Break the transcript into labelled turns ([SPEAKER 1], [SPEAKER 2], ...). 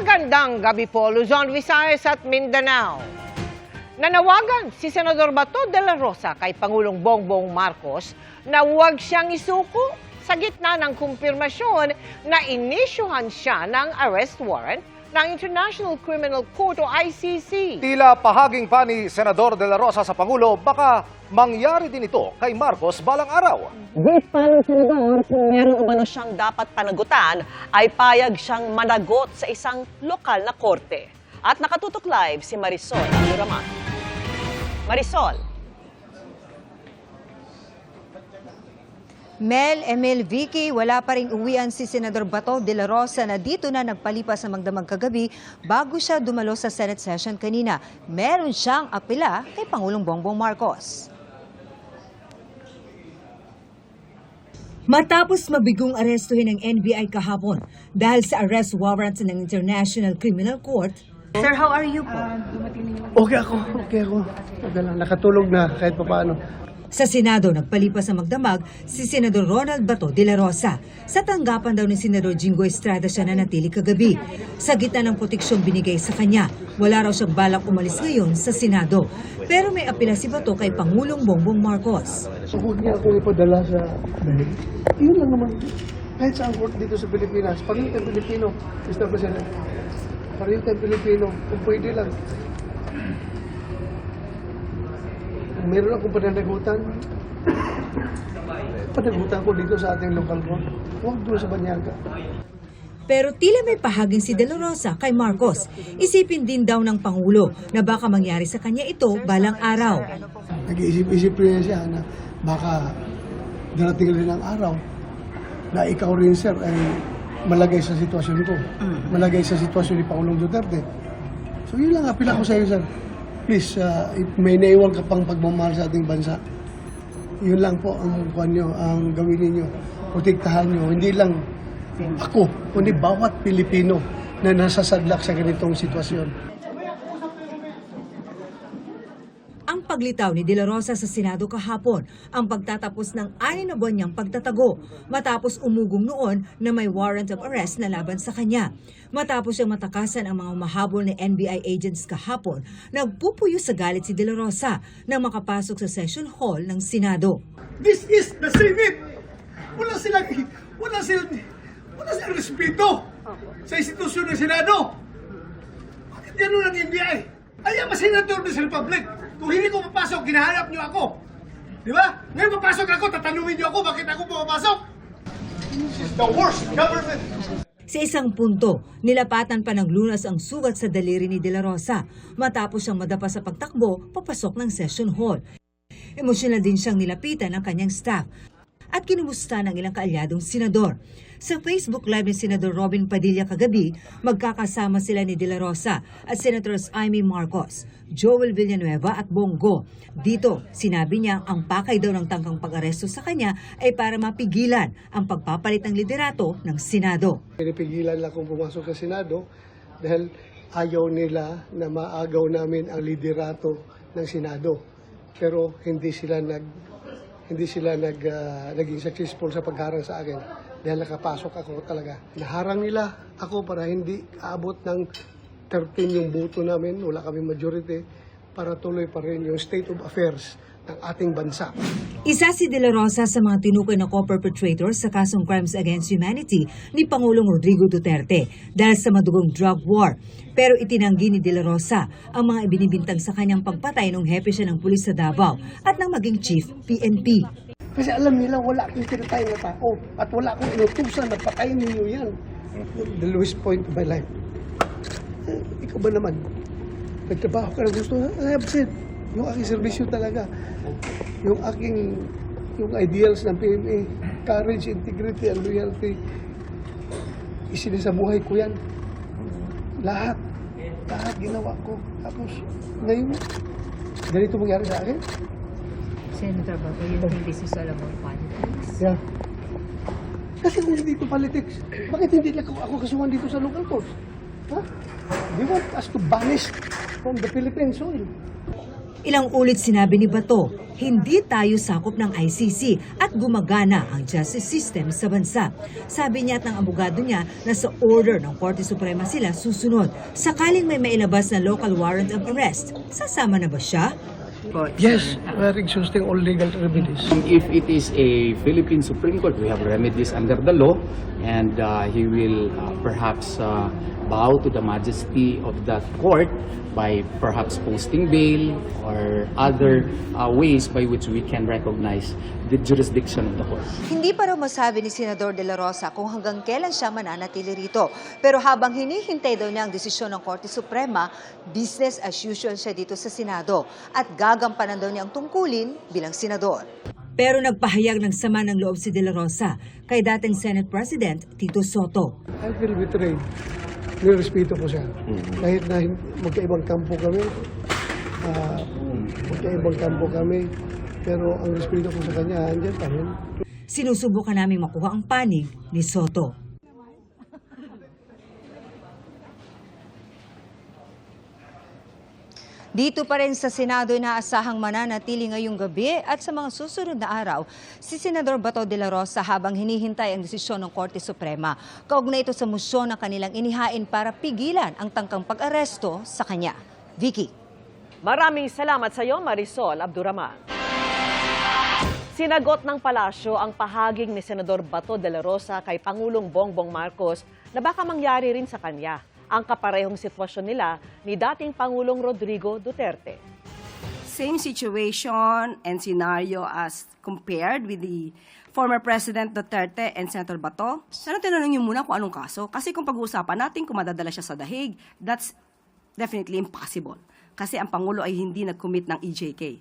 [SPEAKER 1] Magandang gabi po, Luzon, Visayas at Mindanao. Nanawagan si Senador Bato de la Rosa kay Pangulong Bongbong Marcos na huwag siyang isuko sa gitna ng kumpirmasyon na inisyuhan siya ng arrest warrant ng International Criminal Court o ICC.
[SPEAKER 2] Tila pahaging pa ni Senador de la Rosa sa Pangulo, baka mangyari din ito kay Marcos balang araw.
[SPEAKER 3] Di pa ng senador kung meron umano siyang dapat panagutan, ay payag siyang managot sa isang lokal na korte. At nakatutok live si Marisol Abduraman. Marisol.
[SPEAKER 4] Mel, Emil, Vicky, wala pa ring uwian si Senador Bato de la Rosa na dito na nagpalipas sa magdamag kagabi bago siya dumalo sa Senate session kanina. Meron siyang apela kay Pangulong Bongbong Marcos. Matapos mabigong arestuhin ng NBI kahapon dahil sa arrest warrant ng International Criminal Court. Sir, how are you po?
[SPEAKER 5] Okay ako. Okay lang. Nakatulog na kahit papaano.
[SPEAKER 4] Sa Senado, nagpalipas sa magdamag si Senador Ronald Bato de la Rosa. Sa tanggapan daw ni Senador Jingo Estrada siya nanatili kagabi. Sa gitna ng proteksyong binigay sa kanya, wala raw siyang balak umalis ngayon sa Senado. Pero may apela si Bato kay Pangulong Bongbong Marcos.
[SPEAKER 5] Huwag niya ako ipadala sa dahil. Yun lang naman. Kahit sa court dito sa Pilipinas, pareho tayong Pilipino, Mr. President. Pareho tayong Pilipino, kung pwede lang. Kung meron akong pananagutan ko dito sa ating local court. Huwag doon sa Banyaga.
[SPEAKER 4] Pero tila may pahaging si De La Rosa kay Marcos. Isipin din daw ng Pangulo na baka mangyari sa kanya ito balang araw.
[SPEAKER 5] Nag-iisip-isip rin siya na baka darating rin ang araw na ikaw rin, sir, ay malagay sa sitwasyon ko. Malagay sa sitwasyon ni Pangulong Duterte. So yun lang, apila ko sa iyo, sir. Please, may naiwan ka pang pagmamahal sa ating bansa. Yun lang po ang ang gawin ninyo. Protektahan nyo. Hindi lang ako, kundi bawat Pilipino na nasasadlak sa ganitong sitwasyon.
[SPEAKER 4] Ang paglitaw ni De La Rosa sa Senado kahapon ang pagtatapos ng 6 na buwan niyang pagtatago matapos umugong noon na may warrant of arrest na laban sa kanya. Matapos siyang matakasan ang mga umahabol ni NBI agents kahapon, nagpupuyo sa galit si De La Rosa na makapasok sa session hall ng Senado.
[SPEAKER 5] This is the Senate! Wala silang respeto sa institusyon ng Senado. Bakit gano'n ang NBI? I am a senator of this republic. Kung hindi ko papasok, ginahanap niyo ako. Di ba? Ngayon papasok ako, tatanungin niyo ako bakit ako pumapasok. This is the worst government.
[SPEAKER 4] Sa isang punto, nilapatan pa ng lunas ang sugat sa daliri ni De La Rosa matapos siyang madapa sa pagtakbo papasok ng session hall. Emosyonal din siyang nilapitan ng kanyang staff at kinumusta ng ilang kaalyadong senador. Sa Facebook Live ni Senador Robin Padilla kagabi, magkakasama sila ni De La Rosa at Senators Amy Marcos, Joel Villanueva at Bongo. Dito, sinabi niya ang pakay daw ng tangkang pag-aresto sa kanya ay para mapigilan ang pagpapalit ng liderato ng Senado.
[SPEAKER 5] Pinipigilan lang akong pumasok sa Senado dahil ayaw nila na maagaw namin ang liderato ng Senado. Pero hindi sila naging successful sa pagharang sa akin dahil nakapasok ako talaga. Naharang nila ako para hindi aabot ng 13 yung boto namin, wala kami majority, para tuloy pa rin yung state of affairs ng ating bansa.
[SPEAKER 4] Isa si De La Rosa sa mga tinukoy na co-perpetrators sa kasong Crimes Against Humanity ni Pangulong Rodrigo Duterte dahil sa madugong drug war. Pero itinanggi ni De La Rosa ang mga ibinibintang sa kanyang pagpatay nung hepe siya ng pulis sa Davao at nang maging chief PNP.
[SPEAKER 5] Kasi alam nila wala akong tinatay na tao at wala akong inutusan na patayin ninyo yan. The lowest point of my life. Ikaw ba naman? Nagtrabaho ka na gusto? I have said, yung aking servisyo talaga. Yung ideals ng PMA, courage, integrity, and loyalty, isinisabuhay ko yan. Lahat ginawa ko. Tapos, ngayon, ganito mangyari sa akin?
[SPEAKER 6] Senator Bato, you think this is all about politics?
[SPEAKER 5] Yeah. Kasi kung hindi ito politics, bakit hindi ako kasuhan dito sa local courts? Huh? They want us to banish from the Philippine soil.
[SPEAKER 4] Ilang ulit sinabi ni Bato, hindi tayo sakop ng ICC at gumagana ang justice system sa bansa. Sabi niya at ng abogado niya na sa order ng Korte Suprema sila susunod. Sakaling may mailabas na local warrant of arrest, sasama na ba siya?
[SPEAKER 5] Yes, we are exhausting all legal remedies.
[SPEAKER 7] If it is a Philippine Supreme Court, we have remedies under the law, and he will perhaps bow to the majesty of that court by perhaps posting bail or other ways by which we can recognize the jurisdiction of the court.
[SPEAKER 8] Hindi pa raw masabi ni Senador De La Rosa kung hanggang kailan siya mananatili rito. Pero habang hinihintay daw niya ang desisyon ng Korte Suprema, business as usual siya dito sa Senado at gagampanan daw niya ang tungkulin bilang senador.
[SPEAKER 4] Pero nagpahayag ng sama ng loob si De La Rosa kay dating Senate President Tito Soto.
[SPEAKER 5] I feel betrayed. Nirespeto ko siya. Kahit na magkaibang kampo kami, pero ang respeto ko sa kanya, andyan pa rin.
[SPEAKER 4] Sinusubukan naming makuha ang panig ni Soto.
[SPEAKER 8] Dito pa rin sa Senado inaasahang mananatili ngayong gabi at sa mga susunod na araw si Senador Bato de la Rosa habang hinihintay ang desisyon ng Korte Suprema. Kaugnay ito sa musyon na kanilang inihain para pigilan ang tangkang pag-aresto sa kanya. Vicky.
[SPEAKER 3] Maraming salamat sa iyo, Marisol Abduraman. Sinagot ng palasyo ang pahaging ni Senador Bato de la Rosa kay Pangulong Bongbong Marcos na baka mangyari rin sa kanya ang kaparehong sitwasyon nila ni dating Pangulong Rodrigo Duterte.
[SPEAKER 9] Same situation and scenario as compared with the former President Duterte and Senator Bato. Sana tinanong niyo muna kung anong kaso. Kasi kung pag-uusapan natin kung madadala siya sa dahig, that's definitely impossible. Kasi ang Pangulo ay hindi nag-commit ng EJK.